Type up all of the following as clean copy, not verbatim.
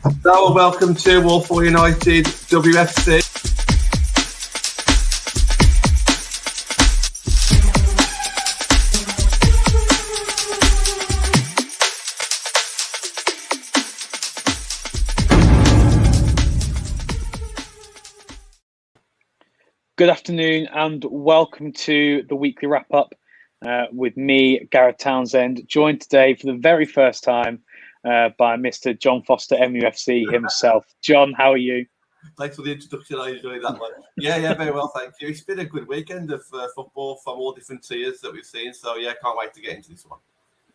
Hello, welcome to Walpole United WFC. Good afternoon and welcome to the weekly wrap-up with me, Gareth Townsend, joined today for the very first time by Mr. Jon Foster, MUFC himself. John, how are you? Thanks for the introduction. I enjoyed that one. Yeah, very well, thank you. It's been a good weekend of football from all different tiers that we've seen. So, yeah, can't wait to get into this one.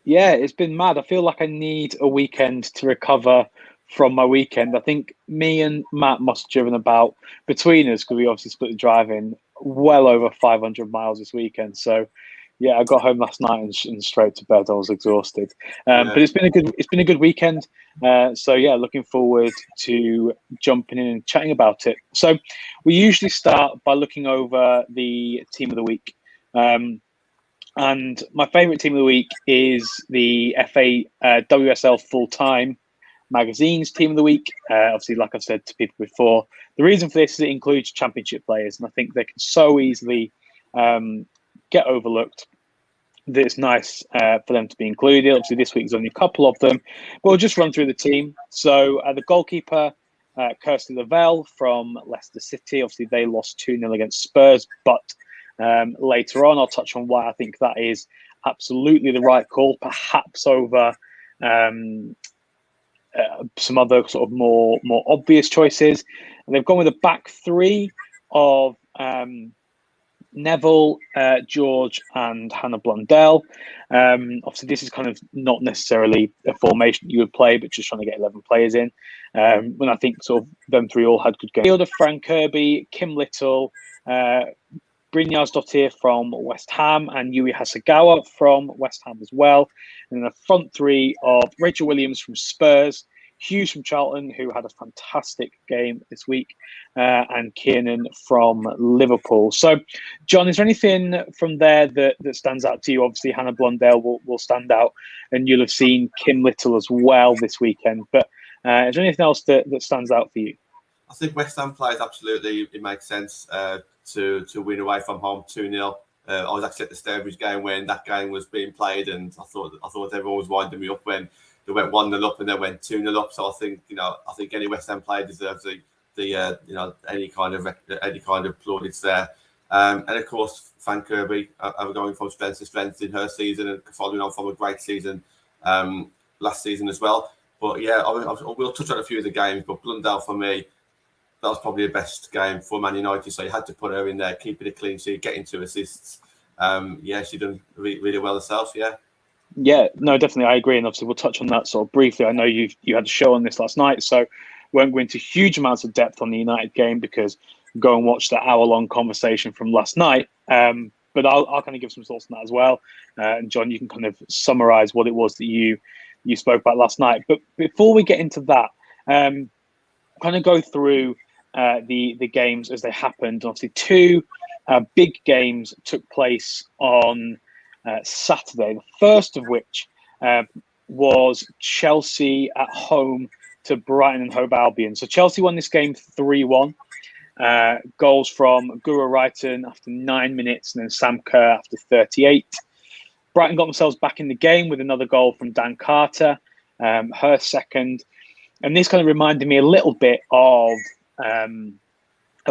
Yeah, it's been mad. I feel like I need a weekend to recover from my weekend. I think me and Matt must have driven about, between us, because we obviously split the driving, well over 500 miles this weekend. So, yeah, I got home last night and straight to bed. I was exhausted, but it's been a good weekend. So yeah, looking forward to jumping in and chatting about it. So we usually start by looking over the team of the week, and my favourite team of the week is the FA WSL Full Time Magazine's team of the week. Obviously, like I've said to people before, the reason for this is it includes championship players, and I think they can so easily get overlooked that it's nice for them to be included. Obviously, this week there's only a couple of them, but we'll just run through the team. So the goalkeeper, Kirsty Lavelle from Leicester City. Obviously, they lost 2-0 against Spurs, but later on I'll touch on why I think that is absolutely the right call, perhaps over some other sort of more obvious choices. And they've gone with a back three of Neville, George, and Hannah Blundell. Obviously, this is kind of not necessarily a formation you would play, but just trying to get 11 players in. When I think sort of them three all had good games. Fielder, Frank Kirby, Kim Little, Brynjarsdottir from West Ham, and Yui Hasegawa from West Ham as well. And then a front three of Rachel Williams from Spurs, Hughes from Charlton, who had a fantastic game this week, and Kiernan from Liverpool. So, John, is there anything from there that stands out to you? Obviously, Hannah Blundell will stand out, and you'll have seen Kim Little as well this weekend. But is there anything else that stands out for you? I think West Ham players, absolutely, it makes sense to win away from home 2-0. I was actually at the Stourbridge game when that game was being played, and I thought everyone was winding me up when they went 1-0 up and then went 2-0 up. So I think any West Ham player deserves any kind of plaudits there. And of course, Frank Kirby going from strength to strength in her season and following on from a great season last season as well. But yeah, we'll touch on a few of the games. But Blundell for me, that was probably the best game for Man United. So you had to put her in there, keeping a clean sheet, getting 2 assists. She done really well herself. Yeah, no, definitely, I agree, and obviously we'll touch on that sort of briefly. I know you had a show on this last night, so won't go into huge amounts of depth on the United game because go and watch the hour-long conversation from last night. But I'll kind of give some thoughts on that as well. And John, you can kind of summarise what it was that you spoke about last night. But before we get into that, kind of go through the games as they happened. Obviously, 2 big games took place on Saturday, the first of which was Chelsea at home to Brighton and Hove Albion. So Chelsea won this game 3-1. Goals from Guro Reiten after 9 minutes and then Sam Kerr after 38. Brighton got themselves back in the game with another goal from Dan Carter, her second. And this kind of reminded me a little bit of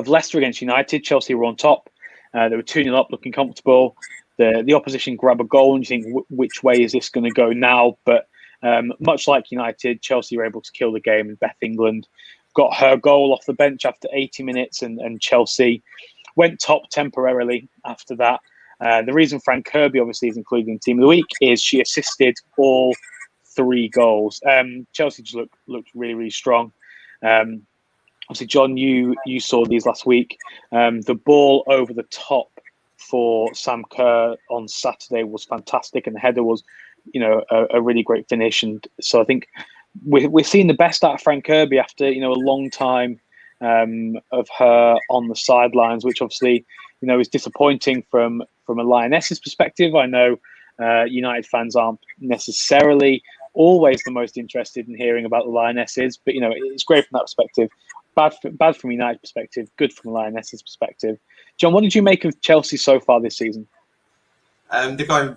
Leicester against United. Chelsea were on top. They were 2-0 up, looking comfortable. The opposition grab a goal and you think, which way is this going to go now? But much like United, Chelsea were able to kill the game, and Beth England got her goal off the bench after 80 minutes, and Chelsea went top temporarily after that. The reason Frank Kirby obviously is included in Team of the Week is she assisted all 3 goals. Chelsea just looked really, really strong. Obviously, John, you saw these last week. The ball over the top for Sam Kerr on Saturday was fantastic, and the header was, a really great finish. And so I think we're seeing the best out of Frank Kirby after a long time of her on the sidelines, which obviously is disappointing from a Lioness's perspective. I know United fans aren't necessarily always the most interested in hearing about the Lionesses, but it's great from that perspective. Bad from United's perspective, good from the Lionesses' perspective. John, what did you make of Chelsea so far this season? They're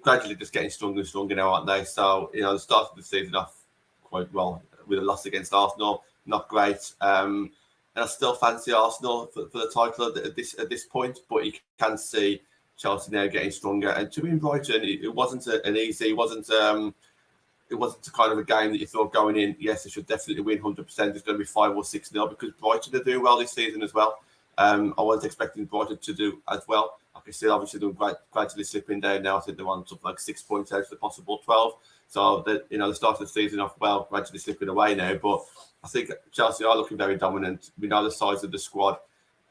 gradually just getting stronger and stronger now, aren't they? So, the start of the season off quite well with a loss against Arsenal, not great. And I still fancy Arsenal for the title at this point, but you can see Chelsea now getting stronger. And to win Brighton, it wasn't an easy, it wasn't kind of a game that you thought going in, yes, they should definitely win 100%. It's going to be 5 or 6-0 because Brighton are doing well this season as well. I wasn't expecting Brighton to do as well. Like I said, obviously they're gradually slipping down now. I think they're on something like 6 points out of the possible 12. So the start of the season off well, gradually slipping away now. But I think Chelsea are looking very dominant. We know the size of the squad.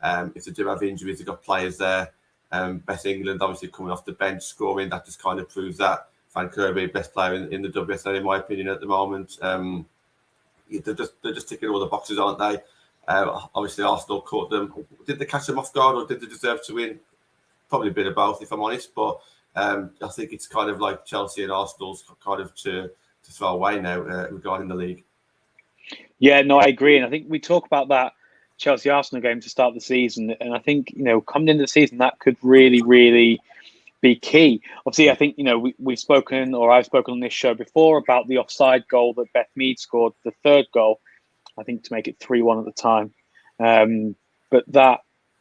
If they do have injuries, they've got players there. Beth England obviously coming off the bench scoring, that just kind of proves that. Van Kirby, best player in the WSL in my opinion at the moment. They're just ticking all the boxes, aren't they? Obviously Arsenal caught them. Did they catch them off guard or did they deserve to win? Probably a bit of both, if I'm honest. But I think it's kind of like Chelsea and Arsenal's kind of to throw away now regarding the league. Yeah, no, I agree. And I think we talk about that Chelsea-Arsenal game to start the season. And I think, coming into the season, that could really, really be key. Obviously, I think, we've spoken, or I've spoken on this show before about the offside goal that Beth Mead scored, the third goal, I think to make it 3-1 at the time. But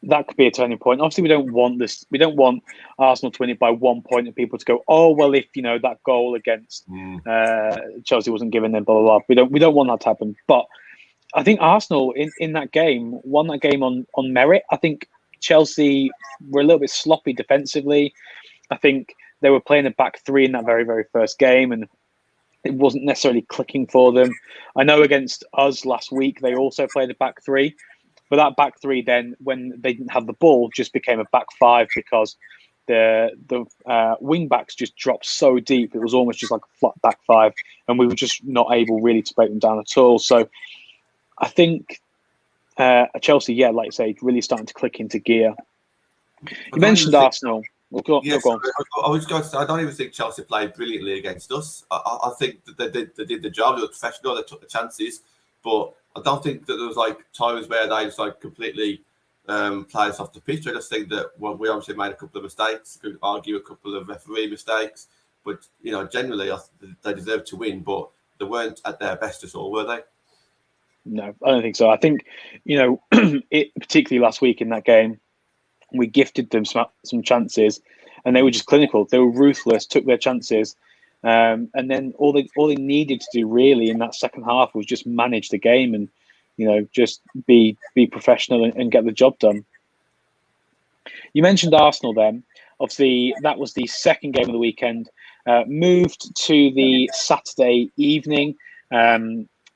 that could be a turning point. Obviously, we don't want this. We don't want Arsenal to win it by 1 point and people to go, oh, well, if, that goal against Chelsea wasn't given, then blah, blah, blah. We don't want that to happen. But I think Arsenal in that game won that game on merit. I think Chelsea were a little bit sloppy defensively. I think they were playing a back three in that very, very first game, and it wasn't necessarily clicking for them. I know against us last week, they also played a back three. But that back three then, when they didn't have the ball, just became a back five because the wing backs just dropped so deep. It was almost just like a flat back five, and we were just not able really to break them down at all. So I think Chelsea, like you say, really starting to click into gear. You mentioned Arsenal. Yes, I don't even think Chelsea played brilliantly against us. I think that they did the job. They were professional. They took the chances, but I don't think that there was times where they just completely played us off the pitch. I just think that we obviously made a couple of mistakes. Could argue a couple of referee mistakes, but generally they deserved to win. But they weren't at their best at all, were they? No, I don't think so. I think particularly last week in that game, we gifted them some chances, and they were just clinical. They were ruthless, took their chances. And then all they needed to do really in that second half was just manage the game and, just be professional and get the job done. You mentioned Arsenal then. Obviously, that was the second game of the weekend. Moved to the Saturday evening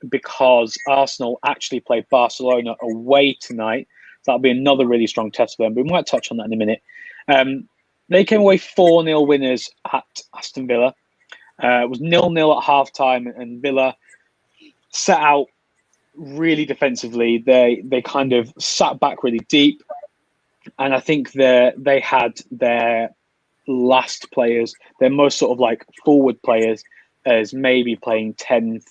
because Arsenal actually played Barcelona away tonight. So that'll be another really strong test for them. But we might touch on that in a minute. They came away 4-0 winners at Aston Villa. It was 0-0 at half-time, and Villa set out really defensively. They kind of sat back really deep, and I think they had their last players, their most sort of forward players, as maybe playing 10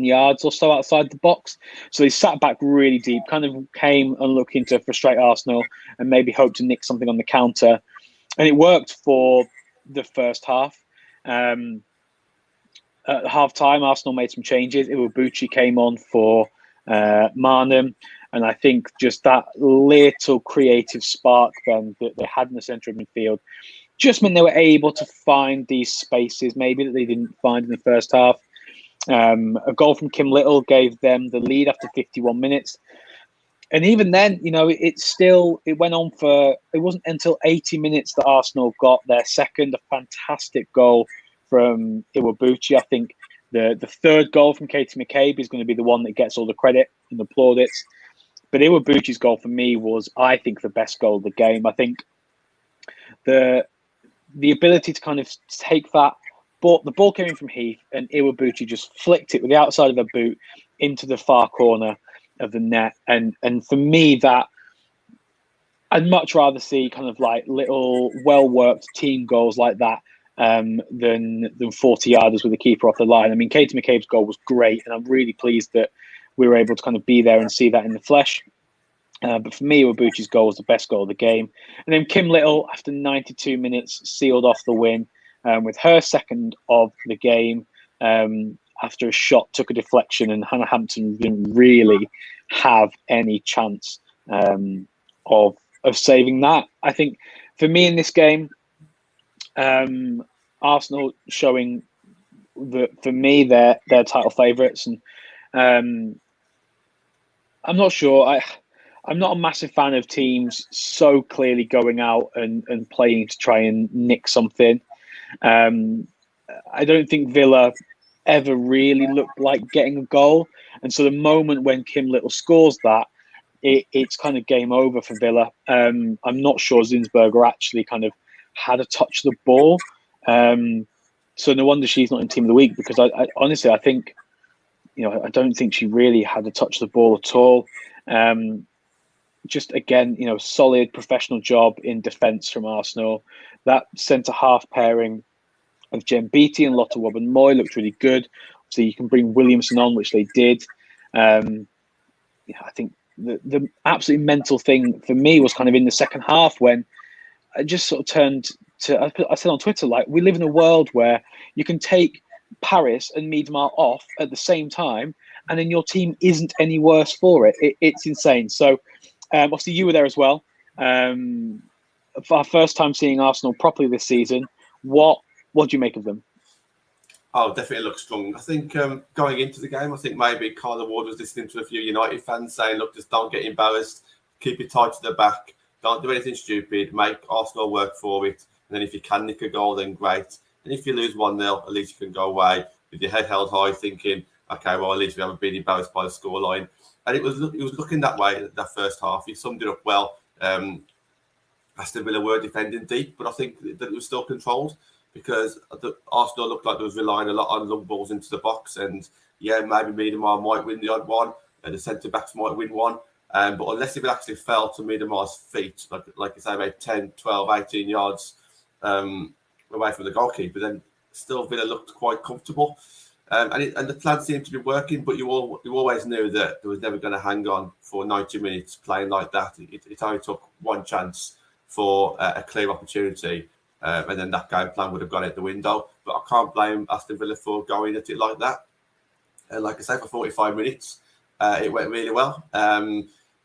yards or so outside the box. So they sat back really deep, kind of came and looking to frustrate Arsenal and maybe hope to nick something on the counter. And it worked for the first half. At half-time, Arsenal made some changes. Iwabuchi came on for Marnham. And I think just that little creative spark then that they had in the centre of midfield just meant they were able to find these spaces maybe that they didn't find in the first half. A goal from Kim Little gave them the lead after 51 minutes. And even then, it went on it wasn't until 80 minutes that Arsenal got their second, a fantastic goal from Iwabuchi. I think the third goal from Katie McCabe is going to be the one that gets all the credit and the plaudits. But Iwabuchi's goal for me was, I think, the best goal of the game. I think the ability to kind of take that, the ball came in from Heath, and Iwabuchi just flicked it with the outside of her boot into the far corner of the net. And for me, that I'd much rather see kind of little well-worked team goals like that than 40 yarders with the keeper off the line. I mean, Katie McCabe's goal was great, and I'm really pleased that we were able to kind of be there and see that in the flesh. But for me, Iwabuchi's goal was the best goal of the game. And then Kim Little, after 92 minutes, sealed off the win with her second of the game after a shot took a deflection, and Hannah Hampton didn't really have any chance of saving that. I think for me in this game, Arsenal showing that for me they're title favourites, and I'm not sure. I'm not a massive fan of teams so clearly going out and playing to try and nick something. I don't think Villa ever really looked like getting a goal, and so the moment when Kim Little scores that, it's kind of game over for Villa. I'm not sure Zinsberger actually kind of had a touch of the ball. So no wonder she's not in Team of the Week, because I honestly, I think, I don't think she really had a touch of the ball at all. Just again, solid professional job in defence from Arsenal. That centre-half pairing of Jen Beattie and Lotte Wobben-Moy looked really good. So you can bring Williamson on, which they did. I think the absolutely mental thing for me was kind of in the second half, when I just sort of turned to, I said on Twitter, like, we live in a world where you can take Paris and Miedemar off at the same time, and then your team isn't any worse for it. It's insane. So obviously you were there as well. For our first time seeing Arsenal properly this season, what do you make of them? Oh, definitely look strong. I think going into the game, I think maybe Carla Ward was listening to a few United fans saying, look, just don't get embarrassed, keep it tight to the back, don't do anything stupid, make Arsenal work for it, and then if you can nick a goal, then great. And if you lose 1-0, at least you can go away with your head held high, thinking, okay, well, at least we haven't been embarrassed by the scoreline. And it was looking that way that first half. He summed it up well. Aston Villa were defending deep, but I think that it was still controlled, because Arsenal looked like they was relying a lot on long balls into the box. And yeah, maybe Miedemar might win the odd one, and the centre-backs might win one. But unless it actually fell to Miedemar's feet, like you say, about 10, 12, 18 yards away from the goalkeeper, then still Villa looked quite comfortable. And the plan seemed to be working, but you always knew that there was never going to hang on for 90 minutes playing like that. It only took one chance for a clear opportunity, and then that game plan would have gone out the window. But I can't blame Aston Villa for going at it like that. Like I say, for 45 minutes, it went really well.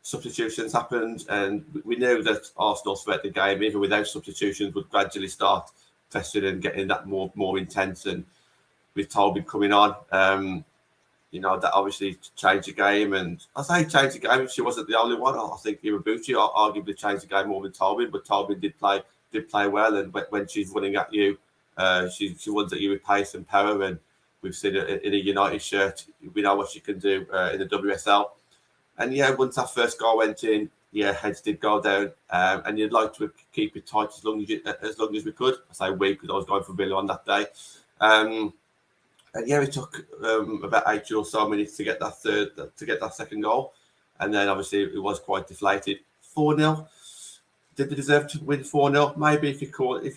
Substitutions happened, and we knew that Arsenal throughout the game, even without substitutions, would gradually start pressing and getting that more intense. And with Tobin coming on, that obviously changed the game. And I say changed the game, she wasn't the only one. I think Iwabuchi arguably changed the game more than Tobin, but Tobin did play well. And when she's running at you, she runs at you with pace and power. And we've seen it in a United shirt. We know what she can do in the WSL. And yeah, once that first goal went in, yeah, heads did go down. And you'd like to keep it tight as long as we could. I say we, because I was going for Villa on that day. And yeah, it took about 80 or so minutes to get that second goal, and then obviously it was quite deflated. 4-0. Did they deserve to win 4-0? Maybe if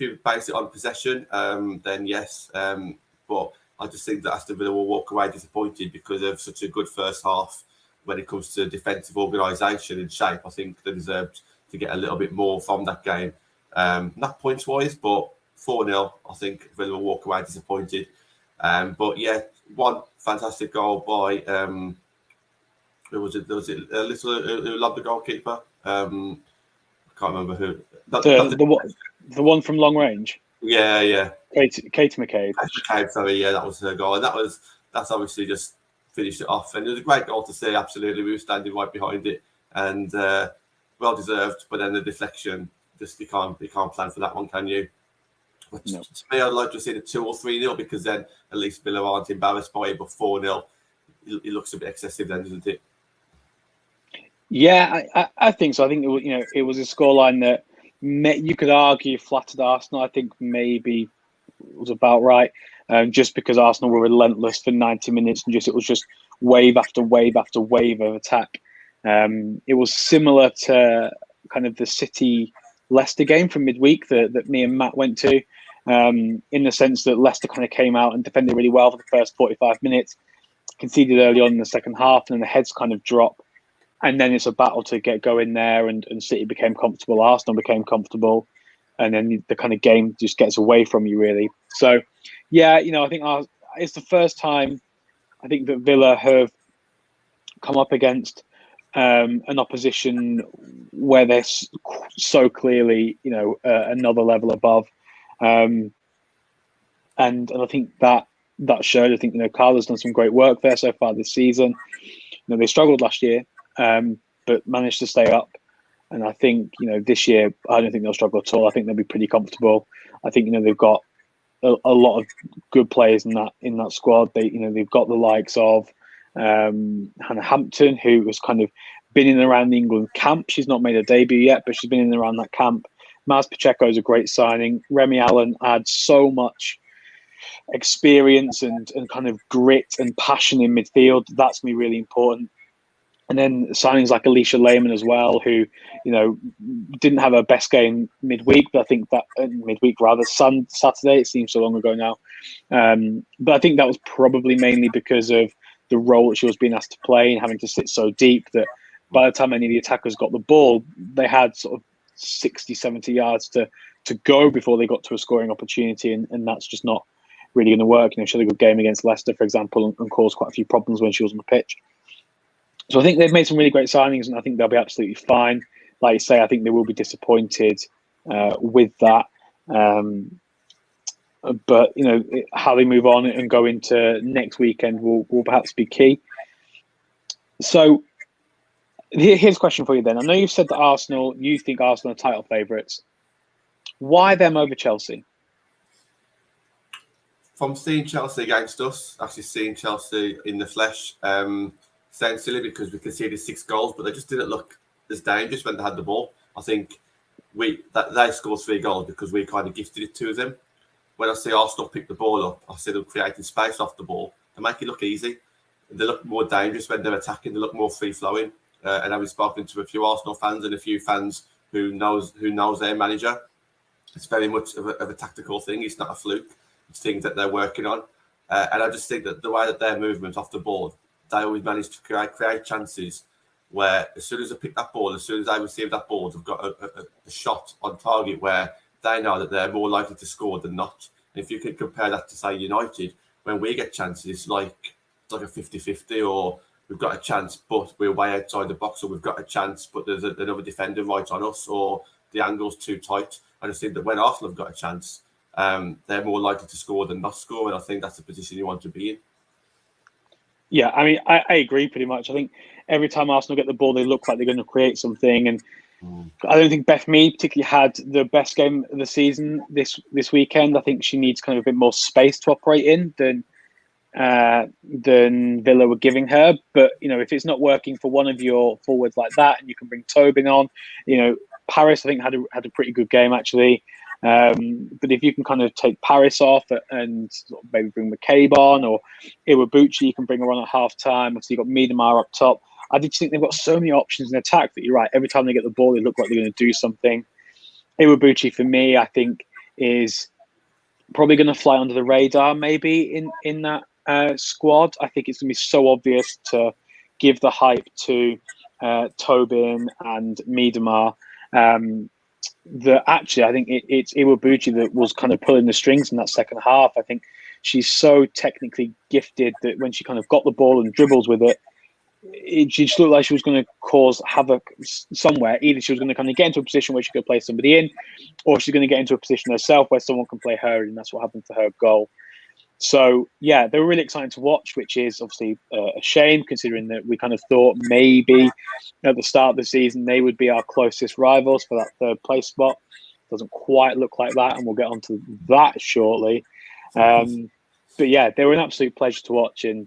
you base it on possession, then yes. But I just think that Aston Villa will walk away disappointed because of such a good first half when it comes to defensive organisation and shape. I think they deserved to get a little bit more from that game, not points wise, but 4-0. I think Villa will walk away disappointed. But yeah, one fantastic goal by who was it? Was it Little who loved the goalkeeper? I can't remember who. The one from long range. Yeah. Katie McCabe. Sorry, yeah, that was her goal, and that's obviously just finished it off. And it was a great goal to see. Absolutely, we were standing right behind it, and well deserved. But then the deflection, just you can't plan for that one, can you? No. To me, I'd like to see the 2 or 3-0, because then at least Villa aren't embarrassed by it. But 4-0, it looks a bit excessive then, doesn't it? Yeah, I think so. I think it was a scoreline that you could argue flattered Arsenal. I think maybe was about right, just because Arsenal were relentless for 90 minutes and it was just wave after wave after wave of attack. It was similar to kind of the City Leicester game from midweek that me and Matt went to. in the sense that Leicester kind of came out and defended really well for the first 45 minutes, conceded early on in the second half, and then the heads kind of drop. And then it's a battle to get going there, and City became comfortable, Arsenal became comfortable, and then the kind of game just gets away from you, really. So, yeah, I think it's the first time I think that Villa have come up against an opposition where they're so clearly, another level above. And I think that showed. I think, Carlo's done some great work there so far this season. They struggled last year, but managed to stay up. And I think, this year, I don't think they'll struggle at all. I think they'll be pretty comfortable. I think, they've got a lot of good players in that squad. They've got the likes of Hannah Hampton, who has kind of been in and around the England camp. She's not made a debut yet, but she's been in and around that camp. Maz Pacheco is a great signing. Remy Allen adds so much experience and kind of grit and passion in midfield. That's going to be really important. And then signings like Alicia Lehman as well, who, didn't have her best game midweek, but I think that Saturday, it seems so long ago now. But I think that was probably mainly because of the role that she was being asked to play and having to sit so deep that by the time any of the attackers got the ball, they had sort of 60, 70 yards to go before they got to a scoring opportunity. And that's just not really going to work. She had a good game against Leicester, for example, and caused quite a few problems when she was on the pitch. So I think they've made some really great signings, and I think they'll be absolutely fine. Like you say, I think they will be disappointed with that. But, how they move on and go into next weekend will perhaps be key. So here's a question for you then. I know you've said that you think Arsenal are title favourites. Why them over Chelsea? From seeing Chelsea against us, actually seeing Chelsea in the flesh, sounds silly because we conceded 6 goals, but they just didn't look as dangerous when they had the ball. I think they scored 3 goals because we kind of gifted it to them. When I see Arsenal pick the ball up, I see them creating space off the ball. They make it look easy. They look more dangerous when they're attacking. They look more free-flowing. And having spoken to a few Arsenal fans and a few fans who knows their manager, it's very much of a tactical thing. It's not a fluke. It's things that they're working on. And I just think that the way that their movement off the ball, they always manage to create chances where as soon as they pick that ball, as soon as they receive that ball, they've got a shot on target where they know that they're more likely to score than not. And if you could compare that to, say, United, when we get chances, it's like a 50-50, or we've got a chance, but we're way outside the box, or we've got a chance, but there's another defender right on us, or the angle's too tight. I just think that when Arsenal have got a chance, they're more likely to score than not score, and I think that's the position you want to be in. Yeah, I mean, I agree pretty much. I think every time Arsenal get the ball, they look like they're going to create something. And I don't think Beth Mead particularly had the best game of the season this weekend. I think she needs kind of a bit more space to operate in than Villa were giving her. But, if it's not working for one of your forwards like that, and you can bring Tobin on, Paris, I think, had a pretty good game, actually. But if you can kind of take Paris off and sort of maybe bring McCabe on, or Iwabuchi, you can bring her on at half time. Obviously, you've got Miedemar up top. I just think they've got so many options in attack that you're right. Every time they get the ball, they look like they're going to do something. Iwabuchi, for me, I think, is probably going to fly under the radar maybe in that squad. I think it's going to be so obvious to give the hype to Tobin and Miedemar. That actually, I think it's Iwabuchi that was kind of pulling the strings in that second half. I think she's so technically gifted that when she kind of got the ball and dribbles with it, it just looked like she was going to cause havoc somewhere. Either she was going to kind of get into a position where she could play somebody in, or she's going to get into a position herself where someone can play her, and that's what happened to her goal. So, yeah, they were really exciting to watch, which is obviously a shame, considering that we kind of thought maybe at the start of the season they would be our closest rivals for that third place spot. Doesn't quite look like that, and we'll get onto that shortly. But, yeah, they were an absolute pleasure to watch, and,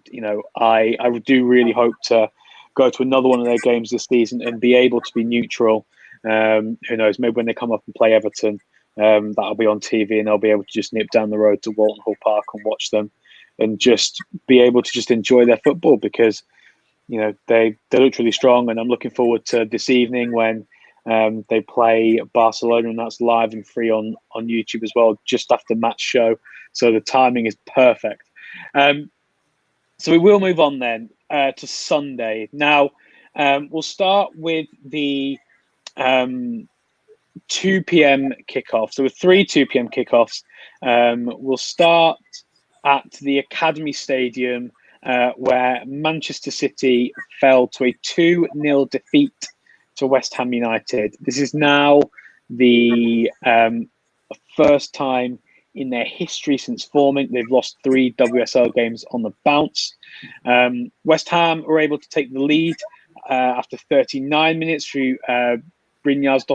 I do really hope to go to another one of their games this season and be able to be neutral. Who knows, maybe when they come up and play Everton, that'll be on TV, and I'll be able to just nip down the road to Walton Hall Park and watch them and just be able to just enjoy their football, because they look really strong. And I'm looking forward to this evening when They play Barcelona, and that's live and free on YouTube as well, just after match show. So the timing is perfect. So we will move on then to Sunday. Now, we'll start with the 2 p.m. kickoff. So with 2 p.m. kickoffs, we'll start at the Academy Stadium, where Manchester City fell to a 2-0 defeat to West Ham United. This is now the first time in their history since forming. They've lost 3 WSL games on the bounce. West Ham were able to take the lead after 39 minutes through Brynjar's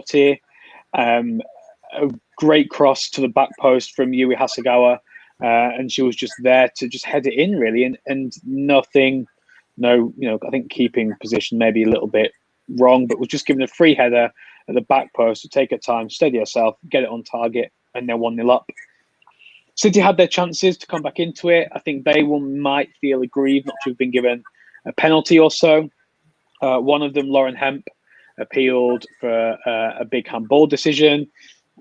a great cross to the back post from Yui Hasegawa, and she was just there to just head it in, really, and nothing. No, I think keeping position maybe a little bit wrong, but was just given a free header at the back post to take her time, steady herself, get it on target, and they're 1-0 up. City had their chances to come back into it. I think they might feel aggrieved not to have been given a penalty or so. One of them, Lauren Hemp, appealed for a big handball decision,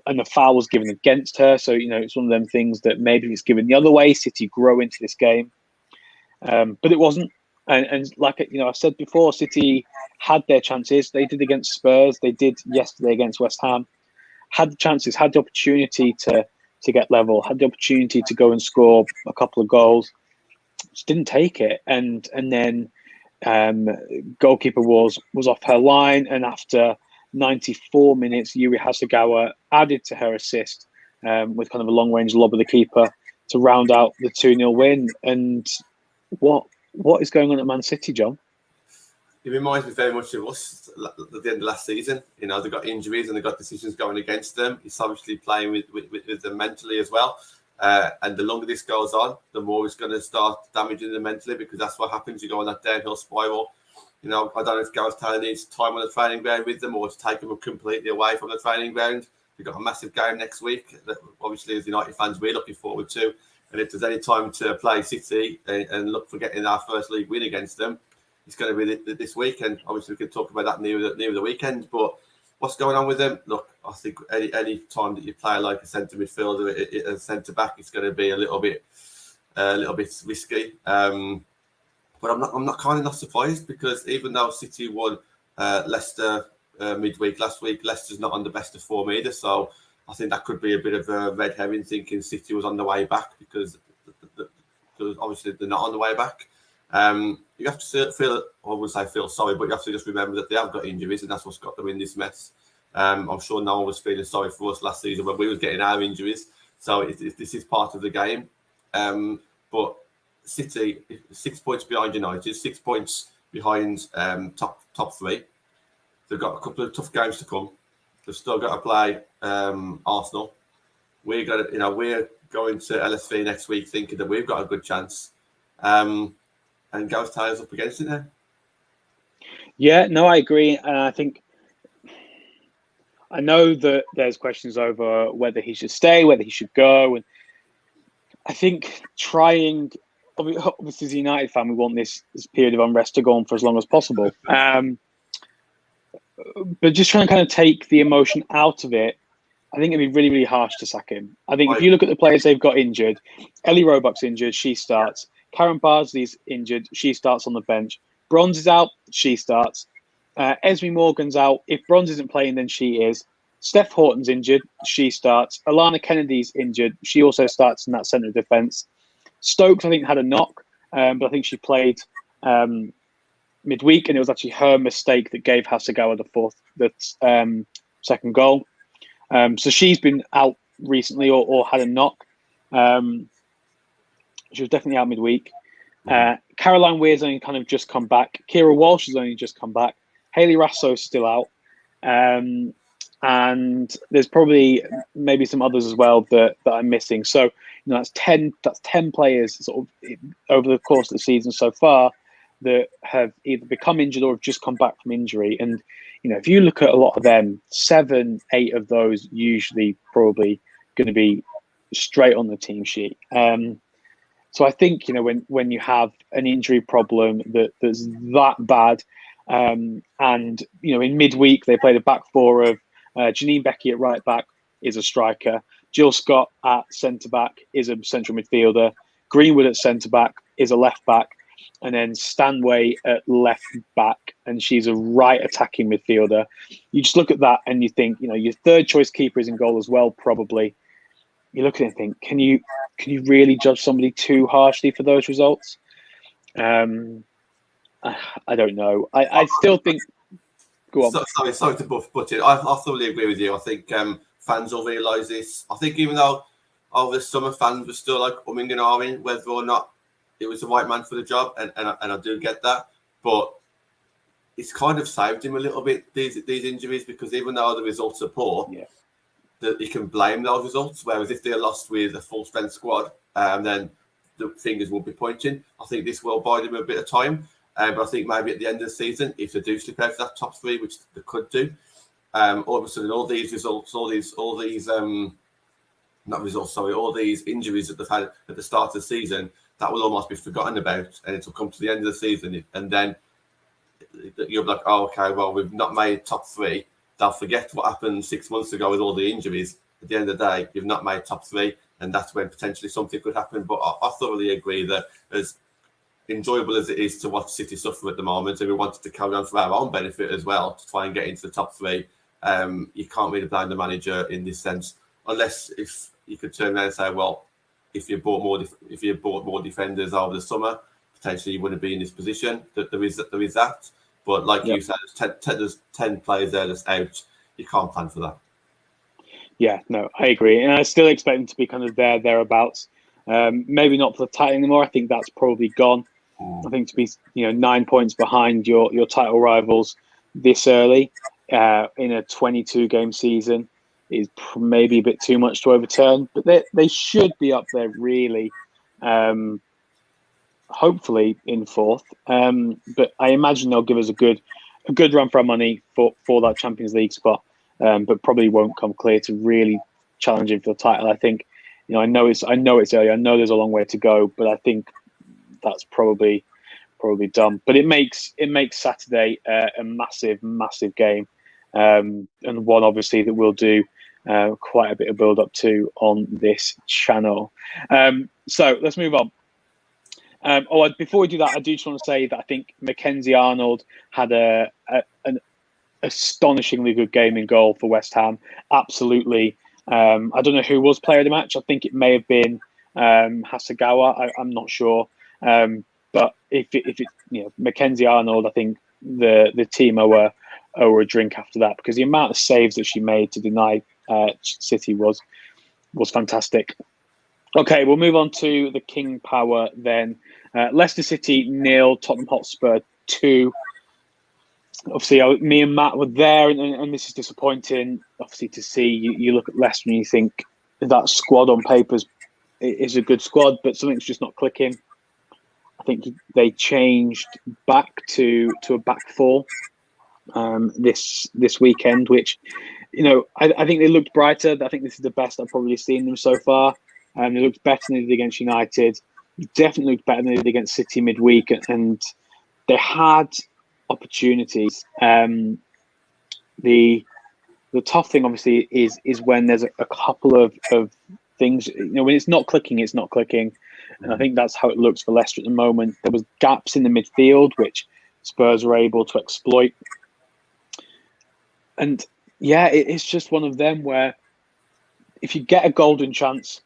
and the foul was given against her. So, it's one of them things that maybe it's given the other way, City grow into this game. But it wasn't. And like, I've said before, City had their chances. They did against Spurs. They did yesterday against West Ham. Had the chances, had the opportunity to get level, had the opportunity to go and score a couple of goals. Just didn't take it. And then goalkeeper was off her line, and after 94 minutes, Yuri Hasegawa added to her assist with kind of a long-range lob of the keeper to round out the 2-0 win. And what is going on at Man City, John? It reminds me very much of us at the end of last season. They've got injuries and they've got decisions going against them. It's obviously playing with them mentally as well. And the longer this goes on, the more it's going to start damaging them mentally, because that's what happens. You go on that downhill spiral. I don't know if Gareth Taylor needs time on the training ground with them or to take them completely away from the training ground. We've got a massive game next week that obviously as United fans we're looking forward to. And if there's any time to play City and look for getting our first league win against them, it's going to be this weekend. Obviously, we can talk about that near the weekend. But what's going on with them? Look, I think any time that you play like a centre midfielder, a centre back, it's going to be a little bit risky. But I'm not surprised, because even though City won Leicester midweek last week, Leicester's not on the best of form either. So I think that could be a bit of a red herring, thinking City was on the way back, because obviously they're not on the way back. You have to feel sorry, but you have to just remember that they have got injuries, and that's what's got them in this mess. I'm sure no one was feeling sorry for us last season when we was getting our injuries. So this is part of the game. But City, 6 points behind United, 6 points behind top 3. They've got a couple of tough games to come. They've still got to play Arsenal. We're going to LSV next week thinking that we've got a good chance. And Gareth Taylor's up against it now. Yeah, no, I agree. And I know that there's questions over whether he should stay, whether he should go. And I think obviously as a United fan, we want this period of unrest to go on for as long as possible. But just trying to kind of take the emotion out of it, I think it'd be really, really harsh to sack him. I think if you look at the players they've got injured, Ellie Roebuck's injured, she starts. Karen Bardsley's injured, she starts on the bench. Bronze is out, she starts. Esme Morgan's out. If Bronze isn't playing, then she is. Steph Horton's injured, she starts. Alana Kennedy's injured, she also starts in that centre of defence. Stokes, I think, had a knock, but I think she played midweek, and it was actually her mistake that gave Hasegawa the second goal. So she's been out recently or had a knock. She was definitely out midweek. Caroline Weir's only kind of just come back. Kira Walsh has only just come back. Hayley Rasso's still out. And there's probably maybe some others as well that I'm missing. So that's 10 players sort of over the course of the season so far that have either become injured or have just come back from injury. And if you look at a lot of them, 7, 8 of those usually probably going to be straight on the team sheet. So I think when you have an injury problem that's that bad, And in midweek they played a back four of Janine Becky at right back is a striker, Jill Scott at centre back is a central midfielder, Greenwood at centre back is a left back, and then Stanway at left back, and she's a right attacking midfielder. You just look at that and you think, your third choice keeper is in goal as well, probably. You look at it and think, can you really judge somebody too harshly for those results? I don't know. I still think. Go on. Sorry to butt in. I thoroughly agree with you. I think fans will realise this. I think even though over the summer fans were still like umming and ahhing whether or not it was the right man for the job, and I do get that, but it's kind of saved him a little bit, these injuries, because even though the results are poor, that you can blame those results. Whereas if they're lost with a full strength squad, then the fingers will be pointing. I think this will buy them a bit of time, but I think maybe at the end of the season, if they do slip out of that top three, which they could do, all of a sudden all these injuries that they've had at the start of the season, that will almost be forgotten about, and it will come to the end of the season, and then you'll be like, oh, okay, well, we've not made top three. They'll forget what happened 6 months ago with all the injuries. At the end of the day, you've not made top three, and that's when potentially something could happen. But I thoroughly agree that as enjoyable as it is to watch City suffer at the moment, and we wanted to carry on for our own benefit as well, to try and get into the top three, you can't really blame the manager in this sense, unless if you could turn around and say, well, if you bought more defenders over the summer, potentially you wouldn't be in this position. That there is that. But like you said, there's 10 players there that's out. You can't plan for that. Yeah, no, I agree. And I still expect them to be kind of thereabouts. Maybe not for the title anymore. I think that's probably gone. I think to be 9 points behind your title rivals this early in a 22-game season is maybe a bit too much to overturn. But they should be up there, really. Hopefully in fourth, but I imagine they'll give us a good run for our money for that Champions League spot, but probably won't come clear to really challenging for the title. I think, I know it's early. I know there's a long way to go, but I think that's probably done. But it makes Saturday a massive game, and one obviously that we'll do quite a bit of build up to on this channel. So let's move on. Before we do that, I do just want to say that I think Mackenzie Arnold had an astonishingly good game in goal for West Ham. Absolutely. I don't know who was player of the match. I think it may have been Hasegawa. I'm not sure. But if it Mackenzie Arnold, I think the team owe a drink after that, because the amount of saves that she made to deny City was fantastic. Okay, we'll move on to the King Power then. Leicester City 0, Tottenham Hotspur 2. Obviously, me and Matt were there, and this is disappointing, obviously, to see. You look at Leicester and you think that squad on paper is a good squad, but something's just not clicking. I think they changed back to a back four this weekend, which, I think they looked brighter. I think this is the best I've probably seen them so far. They looked better than they did against United. Definitely looked better than they did against City midweek, and they had opportunities. The tough thing, obviously, is when there's a couple of things. When it's not clicking, it's not clicking, and I think that's how it looks for Leicester at the moment. There was gaps in the midfield which Spurs were able to exploit, and it's just one of them where if you get a golden chance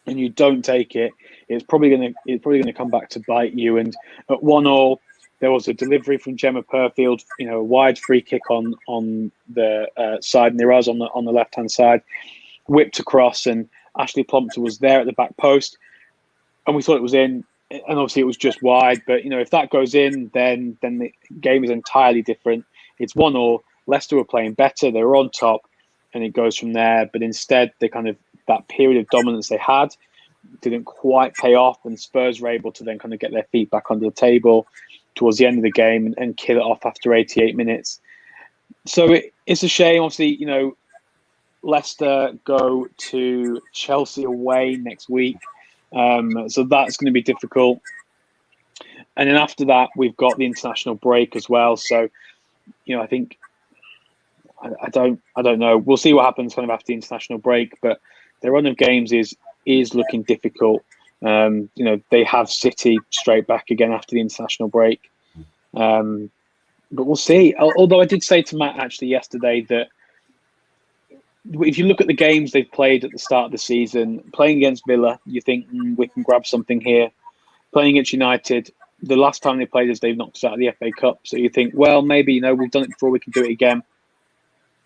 and you don't take it, it's probably gonna come back to bite you. And at 1-1, there was a delivery from Gemma Purfield, a wide free kick on the side, and there was on the left hand side, whipped across, and Ashley Plumpton was there at the back post, and we thought it was in, and obviously it was just wide. But if that goes in, then the game is entirely different. It's 1-1. Leicester were playing better; they were on top, and it goes from there. But instead, they that period of dominance they had didn't quite pay off, and Spurs were able to then kind of get their feet back under the table towards the end of the game and kill it off after 88 minutes. So it's a shame. Obviously, Leicester go to Chelsea away next week, so that's going to be difficult. And then after that, we've got the international break as well. So, I think I don't know. We'll see what happens kind of after the international break. But their run of games is looking difficult. They have City straight back again after the international break. But we'll see. Although I did say to Matt actually yesterday that if you look at the games they've played at the start of the season, playing against Villa, you think we can grab something here. Playing against United, the last time they played us, they've knocked us out of the FA Cup. So you think, well, maybe, we've done it before, we can do it again.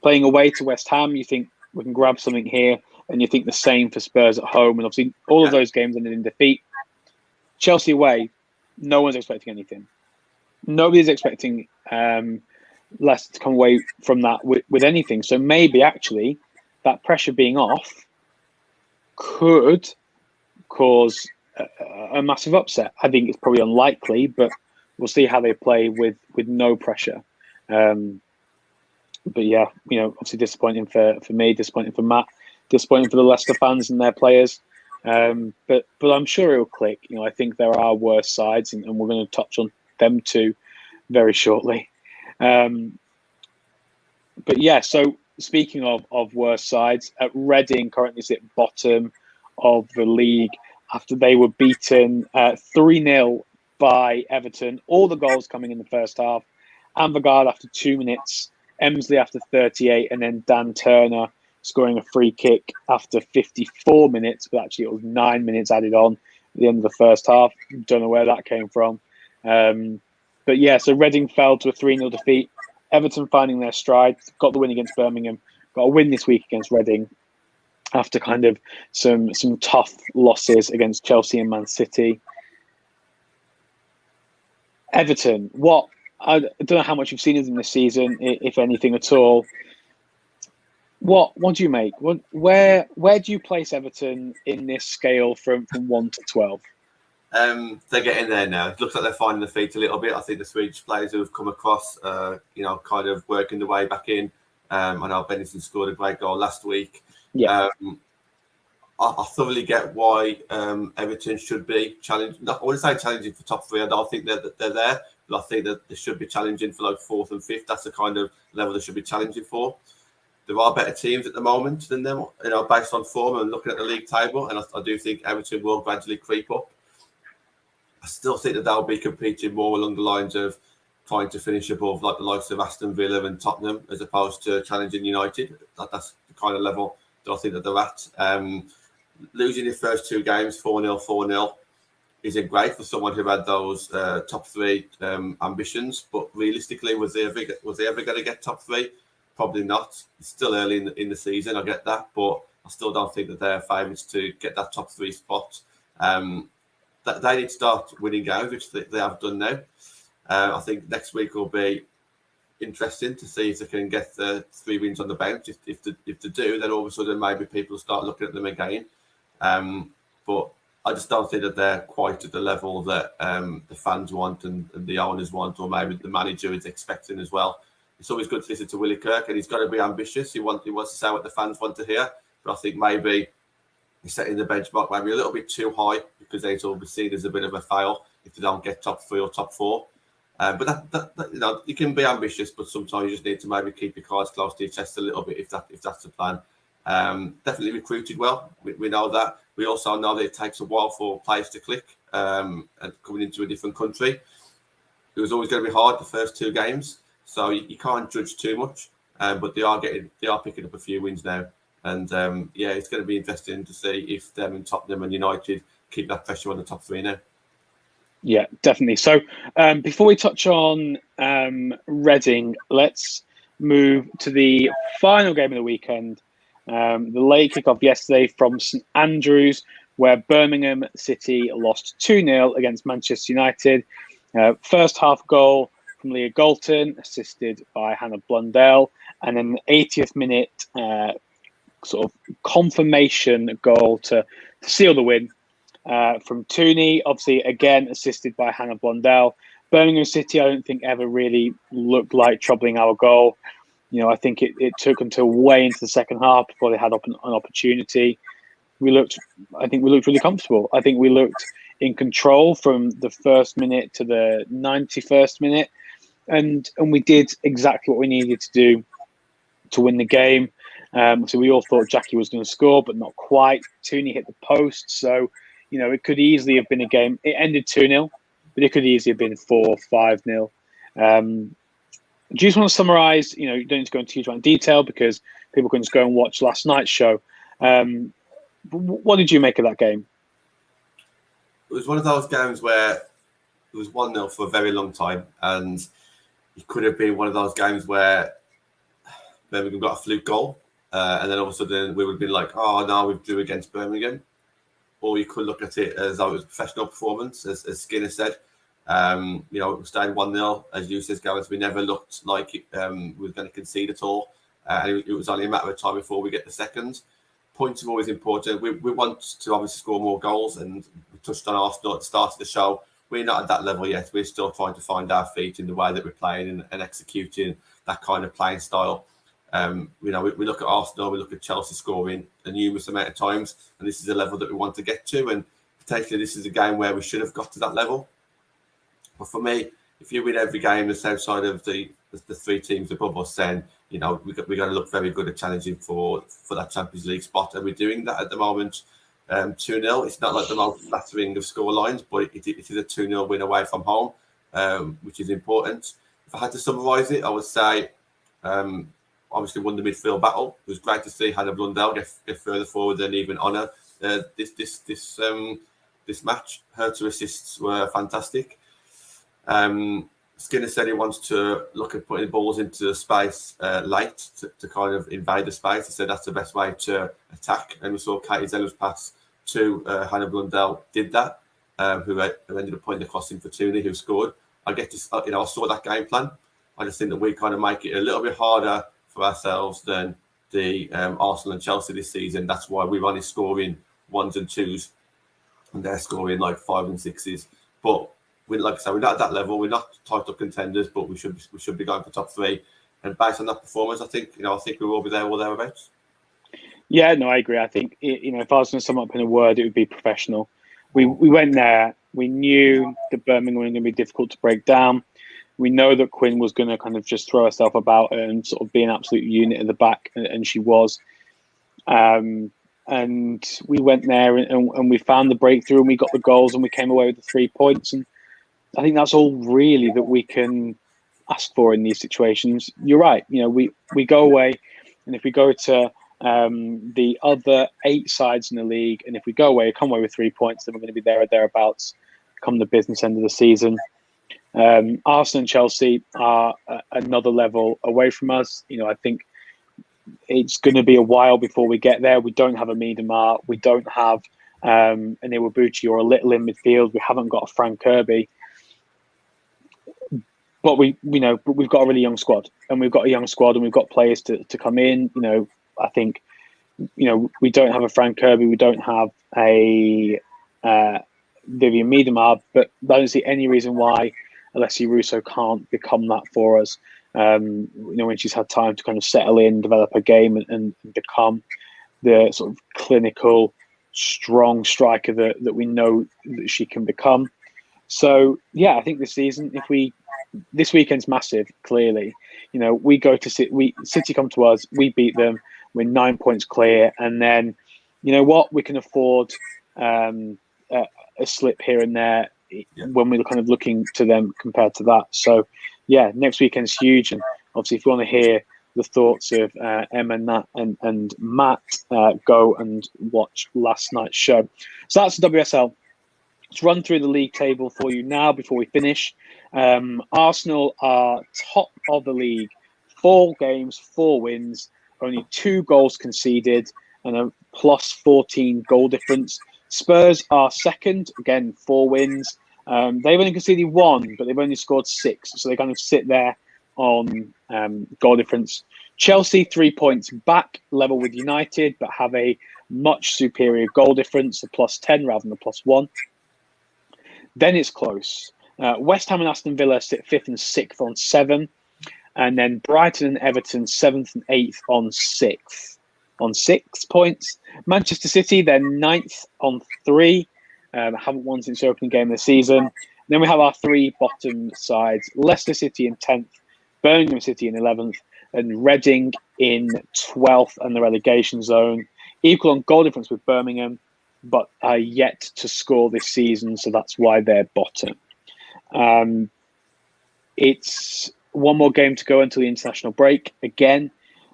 Playing away to West Ham, you think we can grab something here. And you think the same for Spurs at home. And obviously, all of those games ended in defeat. Chelsea away, no one's expecting anything. Nobody's expecting Leicester to come away from that with anything. So maybe, actually, that pressure being off could cause a massive upset. I think it's probably unlikely, but we'll see how they play with no pressure. But yeah, obviously disappointing for me, disappointing for Matt, disappointing for the Leicester fans and their players. But I'm sure it'll click. I think there are worse sides, and we're going to touch on them too very shortly. But yeah, so speaking of worse sides, Reading currently sit bottom of the league after they were beaten 3-0 by Everton. All the goals coming in the first half. Ambergard after 2 minutes, Emsley after 38, and then Dan Turner scoring a free kick after 54 minutes, but actually it was 9 minutes added on at the end of the first half. Don't know where that came from. But yeah, so Reading fell to a 3-0 defeat. Everton finding their stride, got the win against Birmingham, got a win this week against Reading after kind of some tough losses against Chelsea and Man City. Everton, I don't know how much you've seen of them this season, if anything at all. What do you make? Where do you place Everton in this scale from 1 to 12? They're getting there now. It looks like they're finding their feet a little bit. I think the Swedish players who have come across, kind of working their way back in. I know Benison scored a great goal last week. Yeah. I thoroughly get why Everton should be challenging. I wouldn't say challenging for top three. I don't think they're there, but I think that they should be challenging for like fourth and fifth. That's the kind of level they should be challenging for. There are better teams at the moment than them, based on form and looking at the league table. And I do think Everton will gradually creep up. I still think that they'll be competing more along the lines of trying to finish above like the likes of Aston Villa and Tottenham, as opposed to challenging United. That's the kind of level that I think that they're at. Losing the first two games 4-0, 4-0 isn't great for someone who had those top three ambitions. But realistically, was they ever going to get top three? Probably not. It's still early in the season, I get that, but I still don't think that they're favourites to get that top three spot. They need to start winning games, which they have done now. I think next week will be interesting to see if they can get the 3 wins on the bounce. If they do, then all of a sudden maybe people start looking at them again. But I just don't think that they're quite at the level that the fans want and the owners want, or maybe the manager is expecting as well. It's always good to listen to Willie Kirk, and he's got to be ambitious. He wants to say what the fans want to hear. But I think maybe he's setting the benchmark maybe a little bit too high, because they'll all be seen as a bit of a fail if they don't get top three or top four. But that you can be ambitious, but sometimes you just need to maybe keep your cards close to your chest a little bit if that's the plan. Definitely recruited well. We know that. We also know that it takes a while for players to click and coming into a different country. It was always going to be hard the first 2 games, so you can't judge too much. But they are picking up a few wins now, and it's going to be interesting to see if them and Tottenham and United keep that pressure on the top 3 now. Yeah, definitely. So before we touch on Reading, let's move to the final game of the weekend. The late kickoff yesterday from St Andrews, where Birmingham City lost 2-0 against Manchester United. First half goal from Leah Galton, assisted by Hannah Blundell, and then the 80th minute sort of confirmation goal to seal the win from Tooney, obviously again assisted by Hannah Blundell. Birmingham City, I don't think ever really looked like troubling our goal. I think it took until way into the second half before they had an opportunity. I think we looked really comfortable. I think we looked in control from the first minute to the 91st minute. And we did exactly what we needed to do to win the game. So we all thought Jackie was going to score, but not quite. Tooney hit the post. So, it could easily have been a game. It ended 2-0, but it could easily have been 4-5-0. Do you just want to summarise? You don't need to go into huge amount of detail because people can just go and watch last night's show. What did you make of that game? It was one of those games where it was 1-0 for a very long time, and it could have been one of those games where Birmingham got a fluke goal, and then all of a sudden we would have been like, oh, no, we've drew against Birmingham. Or you could look at it as though it was a professional performance, as Skinner said. It stayed 1-0. As you said, Gareth, we never looked like we were going to concede at all. And it was only a matter of time before we get the second. Points are always important. We want to obviously score more goals, and we touched on Arsenal at the start of the show. We're not at that level yet. We're still trying to find our feet in the way that we're playing and executing that kind of playing style. We look at Arsenal, we look at Chelsea scoring a numerous amount of times, and this is a level that we want to get to. And potentially, this is a game where we should have got to that level. But for me, if you win every game that's outside of the three teams above us, then we're going to look very good at challenging for that Champions League spot, and we're doing that at the moment. 2-0. It's not like the most flattering of score lines, but it is a 2-0 win away from home, which is important. If I had to summarise it, I would say obviously won the midfield battle. It was great to see Hannah Blundell get further forward than even Honor this match. Her two assists were fantastic. Skinner said he wants to look at putting balls into space late to kind of invade the space. He said that's the best way to attack. And we saw Katie Zeller's pass to Hannah Blundell did that, who ended up putting the crossing for Tooney, who scored. I saw that game plan. I just think that we kind of make it a little bit harder for ourselves than the Arsenal and Chelsea this season. That's why we're only scoring 1s and 2s, and they're scoring like 5s and 6s. But like I said, we're not at that level. We're not title contenders, but we should be going for top 3. And based on that performance, I think we will be there or thereabouts. Yeah, no, I agree. I think if I was going to sum up in a word, it would be professional. We went there. We knew that Birmingham were going to be difficult to break down. We know that Quinn was going to kind of just throw herself about and sort of be an absolute unit at the back, and she was. And we went there and we found the breakthrough, and we got the goals, and we came away with the 3 points. And I think that's all really that we can ask for in these situations. You're right. We go away, and if we go to the other 8 sides in the league, and if we come away with 3 points, then we're going to be there or thereabouts come the business end of the season. Arsenal and Chelsea are another level away from us. I think it's going to be a while before we get there. We don't have a Miedemar. We don't have an Iwabuchi or a Little in midfield. We haven't got a Frank Kirby. But we've got a really young squad, and we've got players to come in. I think, we don't have a Frank Kirby. We don't have a Vivian Miedemar, but I don't see any reason why Alessia Russo can't become that for us. When she's had time to kind of settle in, develop a game, and become the sort of clinical, strong striker that we know that she can become. So yeah, I think this season, this weekend's massive. Clearly, we go to City come to us, we beat them, we're 9 points clear, and then we can afford a slip here and there when we're kind of looking to them compared to that. So yeah, next weekend's huge, and obviously if you want to hear the thoughts of Emma, Nat, and Matt, go and watch last night's show. So that's the WSL. Let's run through the league table for you now before we finish. Arsenal are top of the league, 4 games, 4 wins, only 2 goals conceded, and a plus 14 goal difference. Spurs are second, again, 4 wins. They've only conceded 1, but they've only scored 6, so they kind of sit there on goal difference. Chelsea 3 points back, level with United, but have a much superior goal difference, a plus 10 rather than a plus 1. Then it's close. West Ham and Aston Villa sit 5th and 6th on 7. And then Brighton and Everton 7th and 8th on 6 points. Manchester City then 9th on 3. Haven't won since the opening game of the season. And then we have our three bottom sides: Leicester City in 10th, Birmingham City in 11th, and Reading in 12th and the relegation zone. Equal on goal difference with Birmingham, but are yet to score this season, so that's why they're bottom. It's one more game to go until the international break again.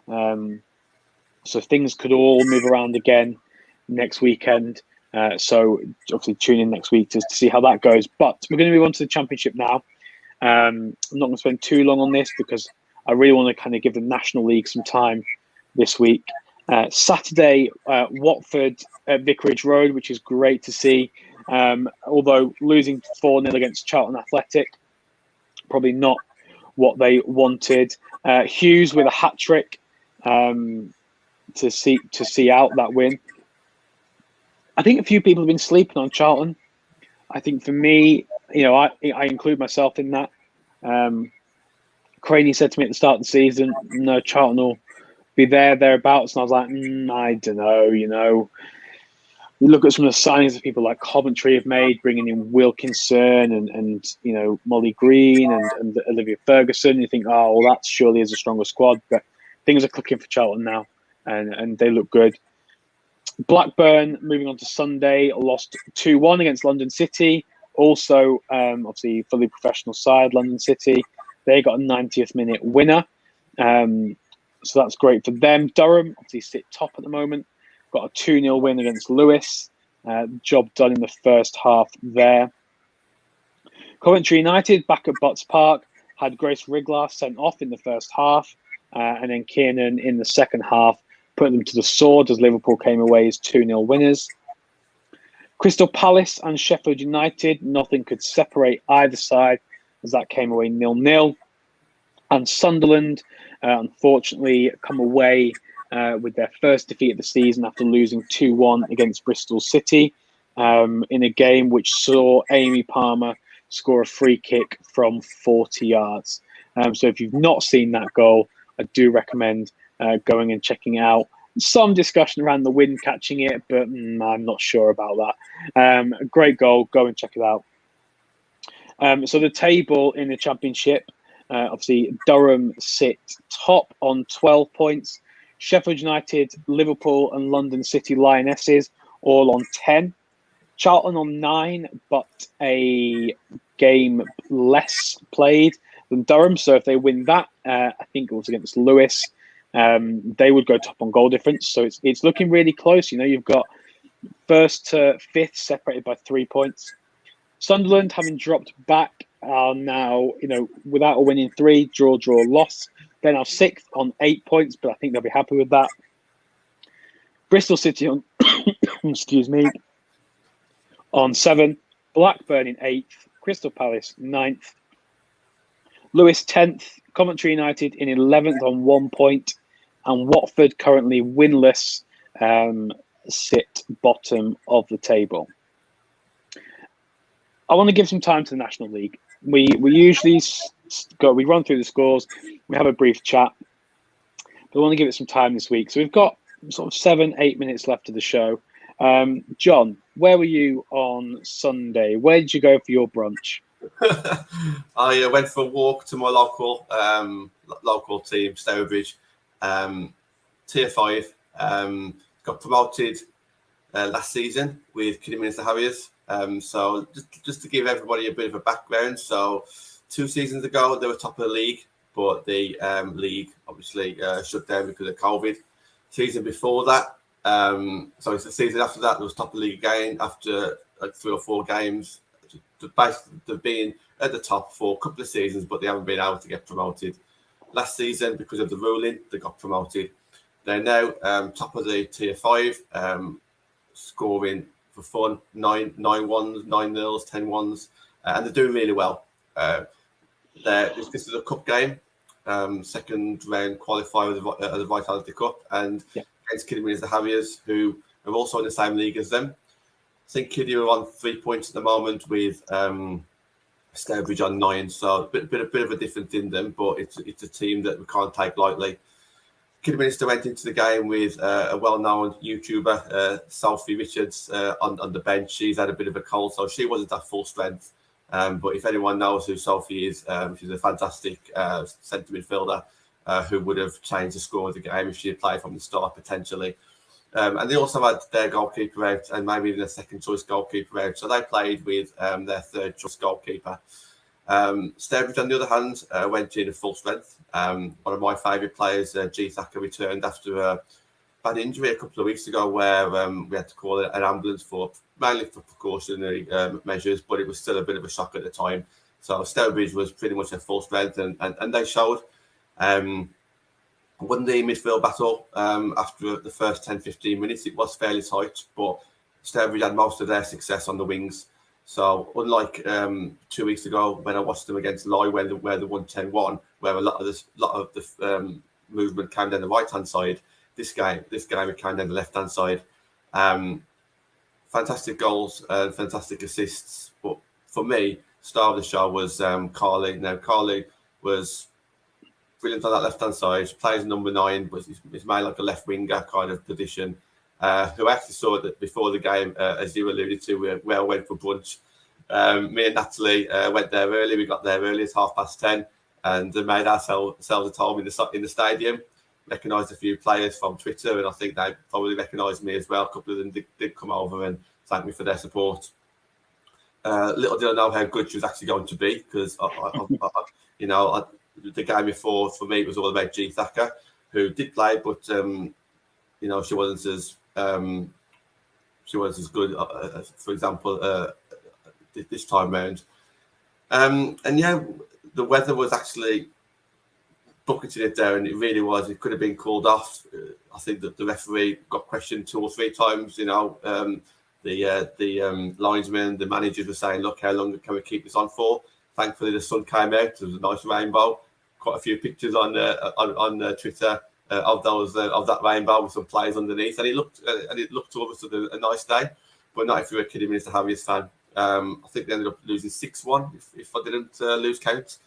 So things could all move around again next weekend. So obviously tune in next week to see how that goes. But we're going to move on to the Championship now. I'm not going to spend too long on this because I really want to kind of give the National League some time this week. Saturday, Watford at Vicarage Road, which is great to see. Although losing 4-0 against Charlton Athletic, probably not what they wanted. Hughes with a hat-trick to see out that win. I think a few people have been sleeping on Charlton. I think for me, I include myself in that. Craney said to me at the start of the season, no, Charlton will be thereabouts. And I was like, I don't know, You look at some of the signings that people like Coventry have made, bringing in Wilkinson and Molly Green and Olivia Ferguson. You think, oh, well, that surely is a stronger squad. But things are clicking for Charlton now, and they look good. Blackburn, moving on to Sunday, lost 2-1 against London City. Also, obviously, fully professional side, London City. They got a 90th minute winner. So that's great for them. Durham, obviously, sit top at the moment. Got a 2-0 win against Lewis. Job done in the first half there. Coventry United, back at Butts Park, had Grace Riglar sent off in the first half. And then Kiernan in the second half put them to the sword as Liverpool came away as 2-0 winners. Crystal Palace and Sheffield United, nothing could separate either side as that came away 0-0. And Sunderland, unfortunately, come away with their first defeat of the season after losing 2-1 against Bristol City in a game which saw Amy Palmer score a free kick from 40 yards. So if you've not seen that goal, I do recommend going and checking it out. Some discussion around the wind catching it, but I'm not sure about that. A great goal. Go and check it out. So the table in the Championship, obviously Durham sit top on 12 points. Sheffield United, Liverpool and London City Lionesses all on 10. Charlton on 9, but a game less played than Durham. So if they win that, I think it was against Lewis, they would go top on goal difference. So it's looking really close. You've got first to fifth separated by 3 points. Sunderland, having dropped back, are now, without a win in 3, draw, loss. They're now 6th on 8 points, but I think they'll be happy with that. Bristol City on, excuse me, on 7. Blackburn in 8th. Crystal Palace 9th. Lewis 10th. Coventry United in 11th on 1 point. And Watford, currently winless, sit bottom of the table. I want to give some time to the National League. We usually we run through the scores, we have a brief chat, but I want to give it some time this week. So we've got sort of 7-8 minutes left of the show. John, where were you on Sunday? Where did you go for your brunch? I went for a walk to my local team, Stourbridge, Tier 5. Got promoted last season with Kidderminster Harriers. So just to give everybody a bit of a background, so 2 seasons ago they were top of the league, but the league obviously shut down because of COVID. Season before that, so it's the season after that, there was top of the league again after like 3 or 4 games. Basically, they've been at the top for a couple of seasons, but they haven't been able to get promoted. Last season, because of the ruling, they got promoted. They're now top of the Tier 5, scoring for fun, 9-1s, 9-0s, 10-1s, and they're doing really well. This is a cup game, second round qualifier of the Vitality Cup, and against Kidderminster Harriers, who are also in the same league as them. I think Kiddy are on 3 points at the moment with Stourbridge on 9, so a bit of a difference in them, but it's a team that we can't take lightly. Kidderminster went into the game with a well-known YouTuber, Sophie Richards, on the bench. She's had a bit of a cold, so she wasn't at full strength. But if anyone knows who Sophie is, she's a fantastic centre midfielder who would have changed the score of the game if she had played from the start, potentially. And they also had their goalkeeper out and maybe even a second-choice goalkeeper out. So they played with their third-choice goalkeeper. Stourbridge, on the other hand, went in at full strength. One of my favourite players, G. Thacker, returned after a bad injury a couple of weeks ago where we had to call an ambulance mainly for precautionary measures, but it was still a bit of a shock at the time. So Stourbridge was pretty much at full strength and they showed. Won the midfield battle after the first 10-15 minutes. It was fairly tight, but Stourbridge had most of their success on the wings. So unlike 2 weeks ago when I watched them against Lye, where they won 10-1, where a lot of the movement came down the right hand side, this game it came down the left hand side. Fantastic goals and fantastic assists, but for me, star of the show was Carly. Now Carly was brilliant on that left hand side. Plays number 9, but he's made like a left winger kind of position. Who actually saw that before the game, as you alluded to, we all went for brunch. Me and Natalie went there early. We got there early, it's 10:30, and made ourselves at home in the stadium. Recognised a few players from Twitter, and I think they probably recognised me as well. A couple of them did come over and thank me for their support. Little did I know how good she was actually going to be, because the game before, for me, it was all about G. Thacker, who did play, but she wasn't as good, for example, this time round. The weather was actually bucketing it down. It really was. It could have been called off. I think that the referee got questioned 2 or 3 times. The linesmen, the managers were saying, "Look, how long can we keep this on for?" Thankfully, the sun came out. There was a nice rainbow. Quite a few pictures on Twitter of that rainbow with some players underneath, and it looked to us a nice day, but not if you were a Kidderminster Harriers fan. I think they ended up losing 6-1 if I didn't lose count.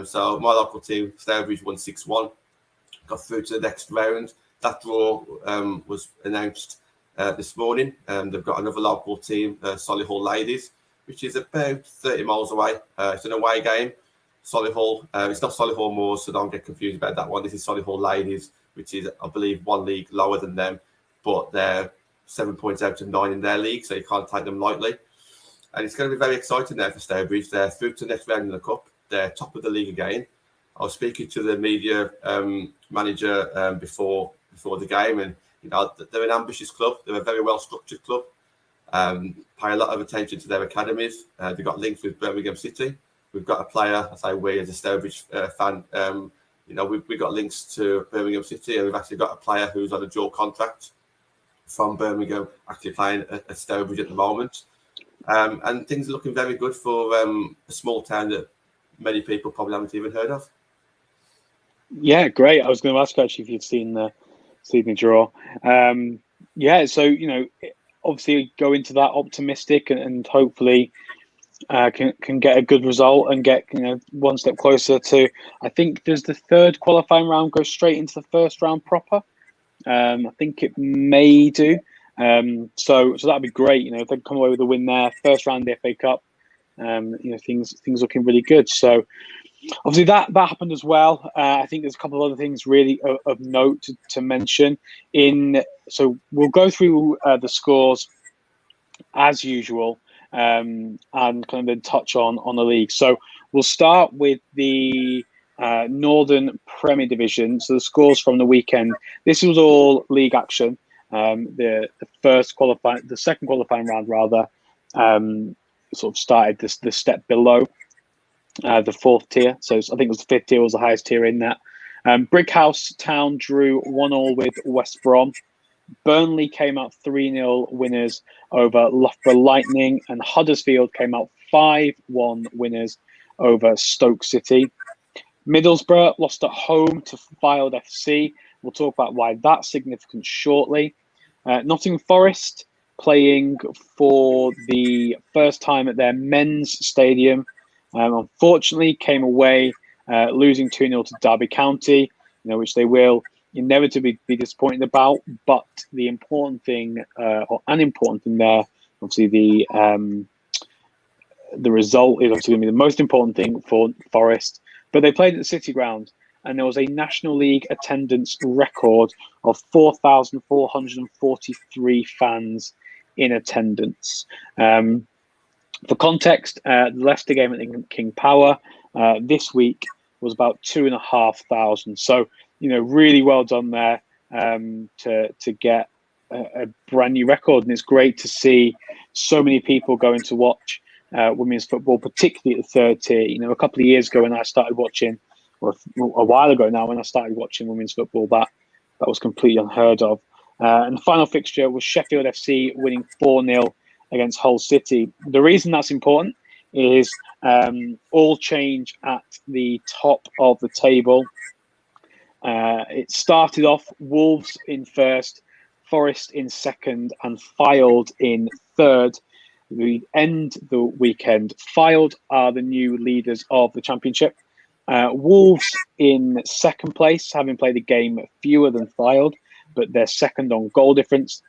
So my local team, Stourbridge, won 6-1, got through to the next round. That draw was announced this morning. They've got another local team, Solihull Ladies, which is about 30 miles away. It's an away game. Solihull, it's not Solihull Moors, so don't get confused about that one. This is Solihull Ladies, which is, I believe, 1 league lower than them, but they're 7 points out of 9 in their league, so you can't take them lightly. And it's going to be very exciting there for Stourbridge. They're through to the next round in the cup. They're top of the league again. I was speaking to the media manager before the game, and they're an ambitious club. They're a very well structured club. Pay a lot of attention to their academies. They've got links with Birmingham City. We've got a player, I say we as a Stourbridge fan, we've got links to Birmingham City, and we've actually got a player who's on a dual contract from Birmingham, actually playing at Stourbridge at the moment. And things are looking very good for a small town that many people probably haven't even heard of. Yeah, great. I was going to ask actually if you'd seen the draw. So obviously go into that optimistic and hopefully can get a good result and get one step closer to. I think does the third qualifying round go straight into the first round proper? I think it may do. So that'd be great. If they come away with a win there, first round of the FA Cup. Things looking really good. So obviously that happened as well. I think there's a couple of other things really of note to mention. So we'll go through the scores as usual, and kind of then touch on the league. So we'll start with the Northern Premier Division. So the scores from the weekend. This was all league action. The second qualifying round rather, sort of started the step below the 4th tier. So I think it was the 5th tier was the highest tier in that. Brickhouse Town drew 1-1 with West Brom. Burnley came out 3-0 winners over Loughborough Lightning, and Huddersfield came out 5-1 winners over Stoke City. Middlesbrough lost at home to Fylde FC. We'll talk about why that's significant shortly. Nottingham Forest playing for the first time at their men's stadium. Unfortunately, came away losing 2-0 to Derby County, which they will inevitably be disappointed about. But the important thing, or an important thing there, obviously the result is obviously going to be the most important thing for Forest. But they played at the City Ground, and there was a National League attendance record of 4,443 fans in attendance. For context, the Leicester game at the King Power this week was about 2,500. So, really well done there to get a brand new record. And it's great to see so many people going to watch women's football, particularly at the third tier. A couple of years ago when I started watching, or a while ago now when I started watching women's football, that was completely unheard of. And the final fixture was Sheffield FC winning 4-0 against Hull City. The reason that's important is all change at the top of the table. It started off Wolves in first, Forest in second, and Fylde in third. We end the weekend. Fylde are the new leaders of the championship. Wolves in second place, having played a game fewer than Fylde, but they're second on goal difference.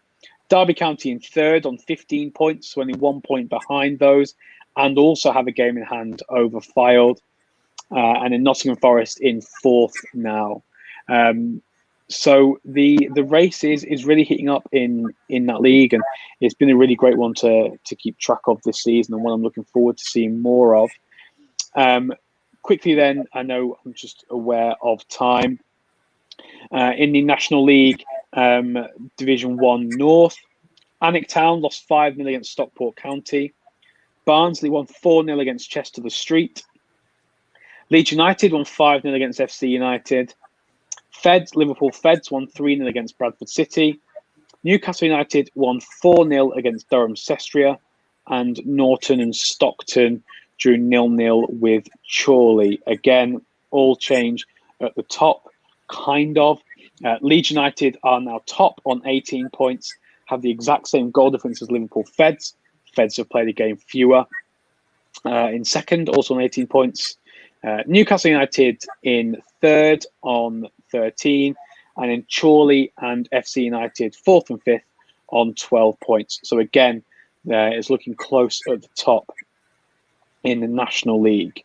Derby County in third on 15 points, so only 1 point behind those, and also have a game in hand over Fylde. And then Nottingham Forest in fourth now. So the race is really heating up in that league, and it's been a really great one to keep track of this season, and one I'm looking forward to seeing more of. Quickly then, I know I'm just aware of time. In the National League, Division 1 North, Alnwick Town lost 5-0 against Stockport County. Barnsley won 4-0 against Chester the Street. Leeds United won 5-0 against FC United. Liverpool Feds won 3-0 against Bradford City. Newcastle United won 4-0 against Durham Sestria. And Norton and Stockton drew 0-0 with Chorley. Again, all change at the top, kind of. Leeds United are now top on 18 points, have the exact same goal difference as Liverpool Feds. Feds have played a game fewer. In second, also on 18 points. Newcastle United in third on 13, and then Chorley and FC United fourth and fifth on 12 points. So again, it's looking close at the top in the National League.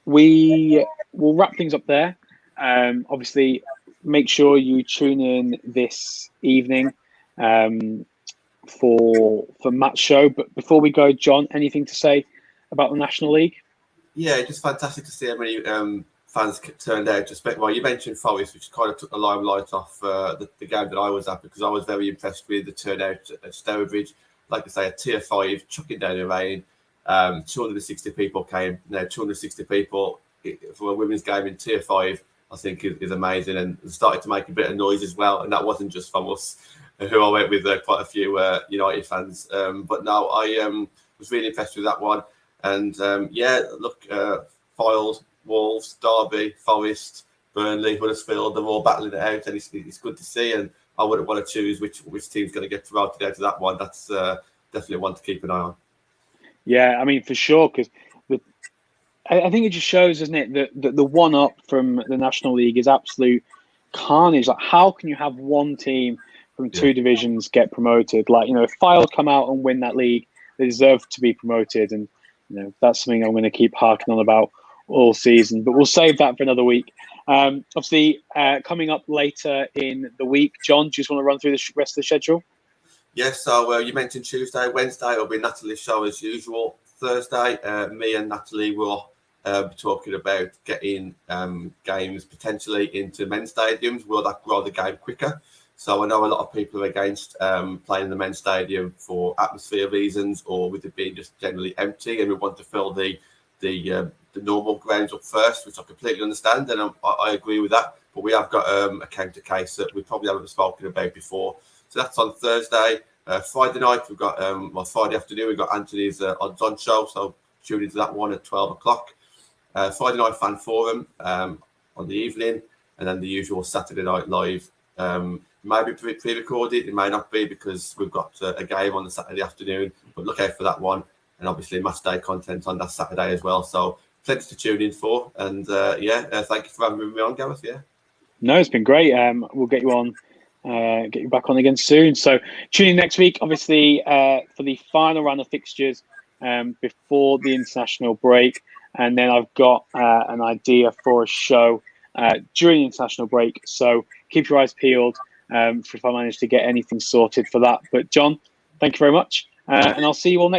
We will wrap things up there. Obviously, make sure you tune in this evening for Matt's show. But before we go, John, anything to say about the National League? Yeah, just fantastic to see how many fans turned out. Well, you mentioned Forest, which kind of took the limelight off the game that I was at, because I was very impressed with the turnout at Stourbridge. Like I say, a tier 5, chucking down the rain. 260 people came. Now, 260 people for a women's game in tier 5, I think is amazing, and started to make a bit of noise as well. And that wasn't just from us, who I went with quite a few United fans. But no, I was really impressed with that one. And Fylde, Wolves, Derby, Forest, Burnley, Huddersfield, they're all battling it out, and it's good to see. And I wouldn't want to choose which team's going to get promoted out of that one. That's definitely one to keep an eye on. Yeah, I mean, for sure, because I think it just shows, doesn't it, that the one-up from the National League is absolute carnage. Like, how can you have one team from two divisions get promoted? Like, if Fylde come out and win that league, they deserve to be promoted. And, that's something I'm going to keep harking on about all season. But we'll save that for another week. Obviously, coming up later in the week, John, do you just want to run through the rest of the schedule? Yes, so you mentioned Tuesday. Wednesday will be Natalie's show as usual. Thursday, me and Natalie will be talking about getting games potentially into men's stadiums. Will that grow the game quicker? So I know a lot of people are against playing in the men's stadium for atmosphere reasons, or with it being just generally empty, and we want to fill the normal grounds up first, which I completely understand, and I agree with that. But we have got a counter case that we probably haven't spoken about before. So that's on Thursday. Friday night, we've got, Friday afternoon, we've got Anthony's Odds On show. So tune into that one at 12 o'clock. Friday night fan forum on the evening. And then the usual Saturday night live. Maybe pre-recorded, it may not be, because we've got a game on the Saturday afternoon. But look out for that one. And obviously match day content on that Saturday as well. So plenty to tune in for. And thank you for having me on, Gareth. Yeah. No, it's been great. We'll get you on, get you back on again soon. So tune in next week, obviously, for the final round of fixtures before the international break. And then I've got an idea for a show during the international break. So keep your eyes peeled for if I manage to get anything sorted for that. But John, thank you very much. And I'll see you all next